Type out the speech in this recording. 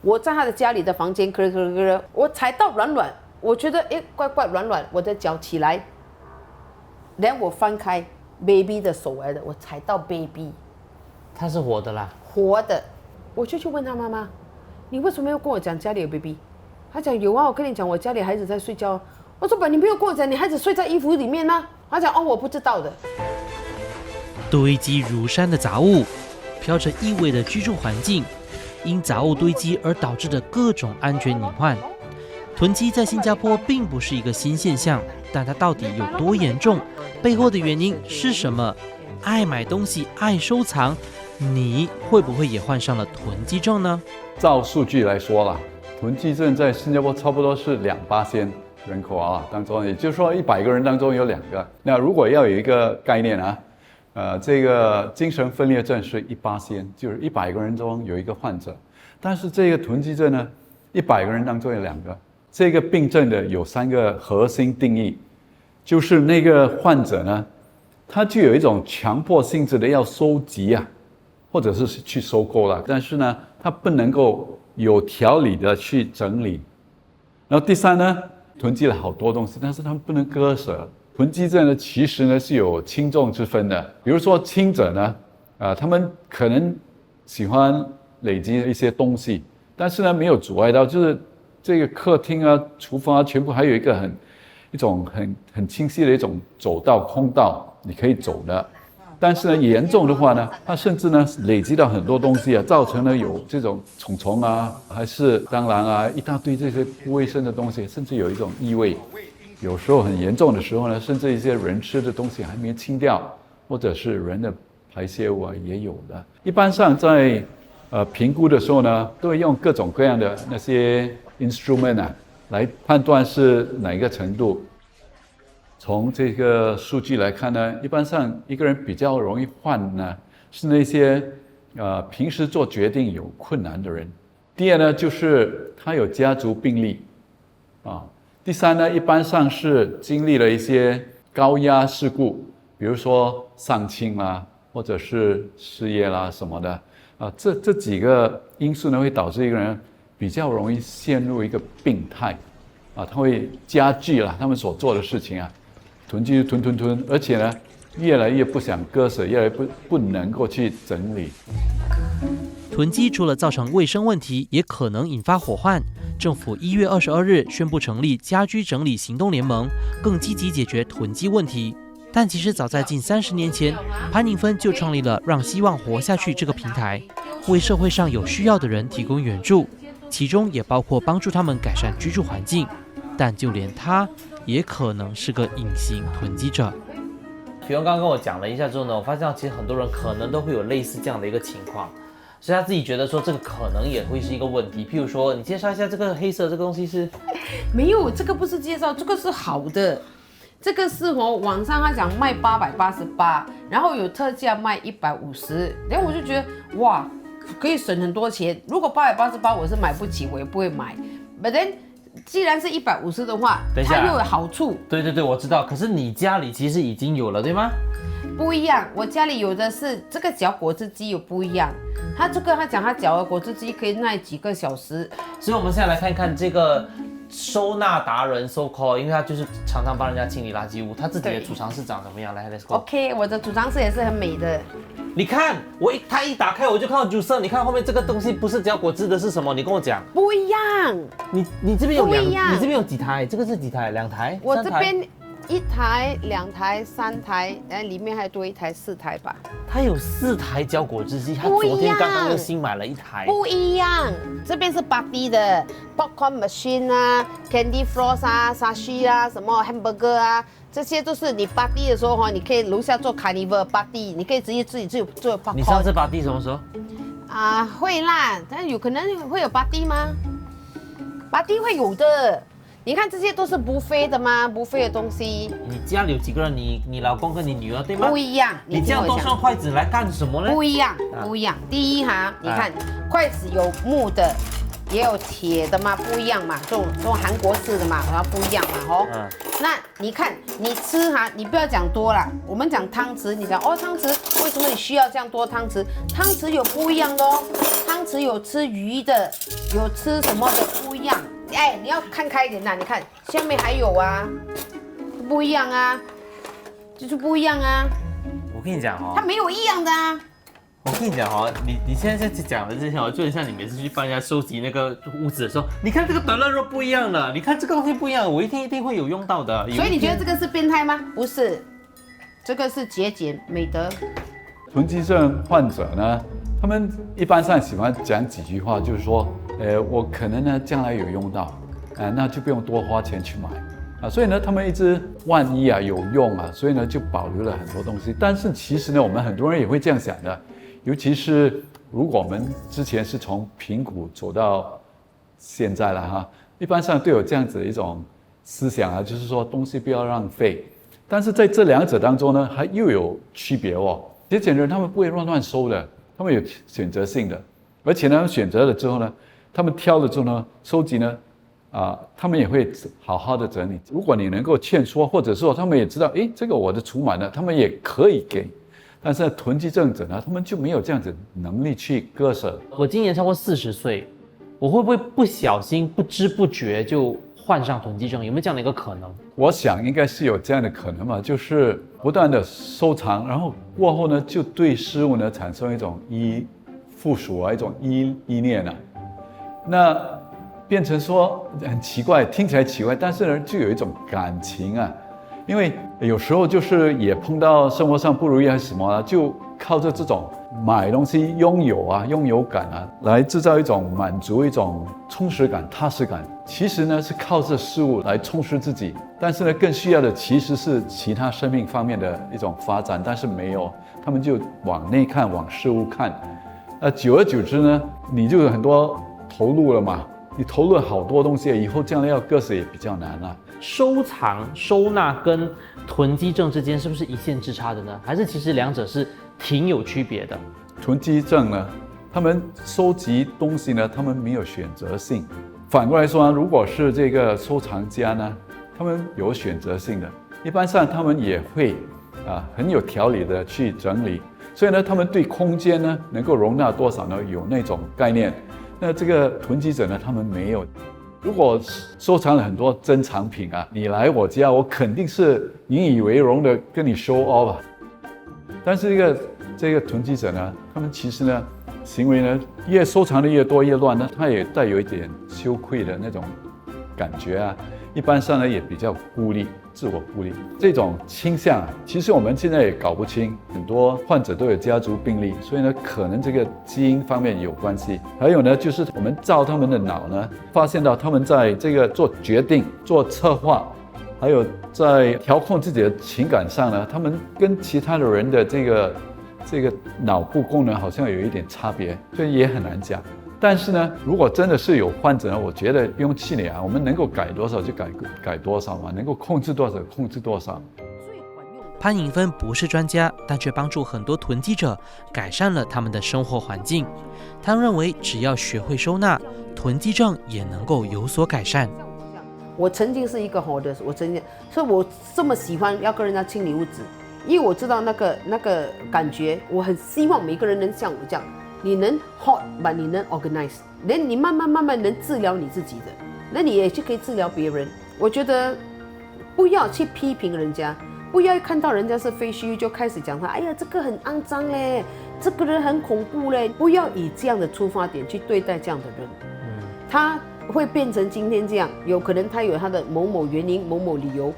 我在他的家里的房间，我踩到软软，我觉得怪怪软软，我的脚起来，然后我翻开 baby 的手来的，我踩到 baby， 他是活的啦，活的，我就去问他妈妈，你为什么要跟我讲家里有 baby？ 他讲有啊，我跟你讲，我家里孩子在睡觉。我说你没有跟我讲，你孩子睡在衣服里面吗？他讲我不知道的。堆积如山的杂物，飘着异味的居住环境，因杂物堆积而导致的各种安全隐患。囤积在新加坡并不是一个新现象，但它到底有多严重？背后的原因是什么？爱买东西，爱收藏，你会不会也患上了囤积症呢？照数据来说啦，囤积症在新加坡差不多是2%人口当中，也就是说100个人当中有2个。那如果要有一个概念这个精神分裂症是1%，就是100个人中有一个患者。但是这个囤积症呢，100个人当中有2个。这个病症的有3个核心定义，就是那个患者呢，他就有一种强迫性质的要收集或者是去收购了，但是呢，他不能够有条理的去整理。然后第3呢，囤积了好多东西，但是他们不能割舍。囤积症呢，其实呢是有轻重之分的。比如说轻者呢，他们可能喜欢累积一些东西，但是呢没有阻碍到，就是这个客厅厨房全部还有一种很清晰的一种走道空道，你可以走的。但是呢，严重的话呢，它甚至呢累积到很多东西造成了有这种虫虫还是蟑螂一大堆这些不卫生的东西，甚至有一种异味。有时候很严重的时候呢，甚至一些人吃的东西还没清掉，或者是人的排泄物也有的。一般上在评估的时候呢，都会用各种各样的那些 instrument 来判断是哪一个程度。从这个数据来看呢，一般上一个人比较容易患呢，是那些平时做决定有困难的人。第二呢，就是他有家族病历第3呢，一般上是经历了一些高压事故，比如说丧亲或者是失业什么的这几个因素呢，会导致一个人比较容易陷入一个病态他会加剧他们所做的事情囤积囤，而且呢，越来越不想割舍，越来越不能够去整理。囤积除了造成卫生问题，也可能引发火患。政府1月22日宣布成立家居整理行动联盟，更积极解决囤积问题。但其实早在近30年前，潘宁芬就创立了让希望活下去这个平台，为社会上有需要的人提供援助，其中也包括帮助他们改善居住环境。但就连他也可能是个隐形囤积者。许荣刚刚跟我讲了一下之后呢，我发现其实很多人可能都会有类似这样的一个情况，所以他自己觉得说这个可能也会是一个问题。譬如说，你介绍一下这个黑色这个东西是？没有，这个不是介绍，这个是好的。这个是网上他讲卖888，然后有特价卖150，然后我就觉得哇，可以省很多钱。如果888我是买不起，我也不会买。But then既然是150的话，它又有好处。对，我知道。可是你家里其实已经有了，对吗？不一样，我家里有的是这个搅果汁机有不一样。他讲他搅的果汁机可以耐几个小时。所以我们现在来看看这个收纳达人 so called， 因为他就是常常帮人家清理垃圾屋，他自己的储藏室长怎么样？来 ，Let's go。OK， 我的储藏室也是很美的。你看，他一打开我就看到juicer，你看后面这个东西不是搅果汁的是什么？你跟我讲。不一样。你这边有不一样。你这边有几台？这个是几台？2台？我这边1台、2台、3台，然后里面还多1台、4台吧。他有4台搅果汁机，他昨天刚刚又新买了1台。不一样，这边是Buddy的 popcorn machine Candy Floss Sashi 什么 hamburger 这些都是你Buddy的时候你可以楼下做 carnival Buddy， 你可以直接自己做 popcorn。你上次Buddy什么时候？会啦，但有可能会有Buddy吗？Buddy会有的。你看这些都是buffet的吗？buffet的东西。你家里有几个人？你老公跟你女儿对吗？不一样。你这样多双筷子来干什么呢？不一样，不一样。第一你看筷子有木的，也有铁的嘛，不一样嘛。这种韩国式的嘛，然后不一样嘛，那你看你吃你不要讲多了，我们讲汤匙，你讲汤匙为什么你需要这样多汤匙？汤匙有不一样的汤汤匙有吃鱼的，有吃什么的不一样。哎，你要看开一点呐，你看下面还有啊，不一样啊，就是不一样啊。我跟你讲哦，它没有一样的啊。我跟你讲哦，你现在讲的这些哦，就很像你每次去帮人家收集那个屋子的时候，你看这个短肋肉不一样了，你看这个东西不一样，我一定会有用到的。所以你觉得这个是变态吗？不是，这个是节俭美德。囤积症患者呢，他们一般上喜欢讲几句话，就是说，我可能呢将来有用到，那就不用多花钱去买。所以呢，他们一直万一有用所以呢就保留了很多东西。但是其实呢，我们很多人也会这样想的，尤其是如果我们之前是从贫苦走到现在了哈，一般上都有这样子的一种思想就是说东西不要浪费。但是在这两者当中呢，还又有区别哦。节俭人他们不会乱收的，他们有选择性的，而且呢，选择了之后呢，他们挑了之后呢，收集呢。他们也会好好的整理。如果你能够劝说，或者说他们也知道，这个我的储满了，他们也可以给。但是囤积症者呢，他们就没有这样子能力去割舍。我今年超过40岁，我会不会不小心、不知不觉就患上囤积症？有没有这样的一个可能？我想应该是有这样的可能嘛，就是不断的收藏，然后过后呢，就对事物呢产生一种附属一种依恋那变成说很奇怪，听起来奇怪，但是呢，就有一种感情因为有时候就是也碰到生活上不如意还是什么就靠着这种买东西拥有感来制造一种满足、一种充实感、踏实感。其实呢是靠这事物来充实自己，但是呢更需要的其实是其他生命方面的一种发展，但是没有，他们就往内看，往事物看。久而久之呢，你就有很多投入了嘛。你投入了好多东西，以后将来要割舍也比较难收藏、收纳跟囤积症之间是不是一线之差的呢？还是其实两者是挺有区别的？囤积症呢，他们收集东西呢，他们没有选择性。反过来说如果是这个收藏家呢，他们有选择性的，一般上他们也会很有条理的去整理。所以呢，他们对空间呢能够容纳多少呢，有那种概念。那这个囤积者呢，他们没有。如果收藏了很多珍藏品你来我家，我肯定是引以为荣的跟你 show off。但是这个囤积者呢，他们其实呢，行为呢越收藏的越多越乱呢，他也带有一点羞愧的那种感觉一般上呢也比较自我孤立这种倾向其实我们现在也搞不清，很多患者都有家族病例，所以呢，可能这个基因方面有关系。还有呢，就是我们照他们的脑呢，发现到他们在这个做决定、做策划，还有在调控自己的情感上呢，他们跟其他的人的这个脑部功能好像有一点差别，所以也很难讲。但是呢，如果真的是有患者呢，我觉得不用气馁我们能够改多少就改多少嘛，能够控制多少控制多少。潘颖芬不是专家，但却帮助很多囤积者改善了他们的生活环境。他认为，只要学会收纳，囤积症也能够有所改善。我曾经是一个hoarder，所以我这么喜欢要跟人家清理屋子，因为我知道那个感觉，我很希望每个人能像我这样。你能 hot， but 你能 organize， 你慢慢能治疗你自己的，那你也就可以治疗别人。我觉得不要去批评人家，不要一看到人家是废墟就开始讲他，哎呀这个很肮脏嘞，这个人很恐怖嘞，不要以这样的出发点去对待这样的人。他会变成今天这样，有可能他有他的某某原因、某某理由。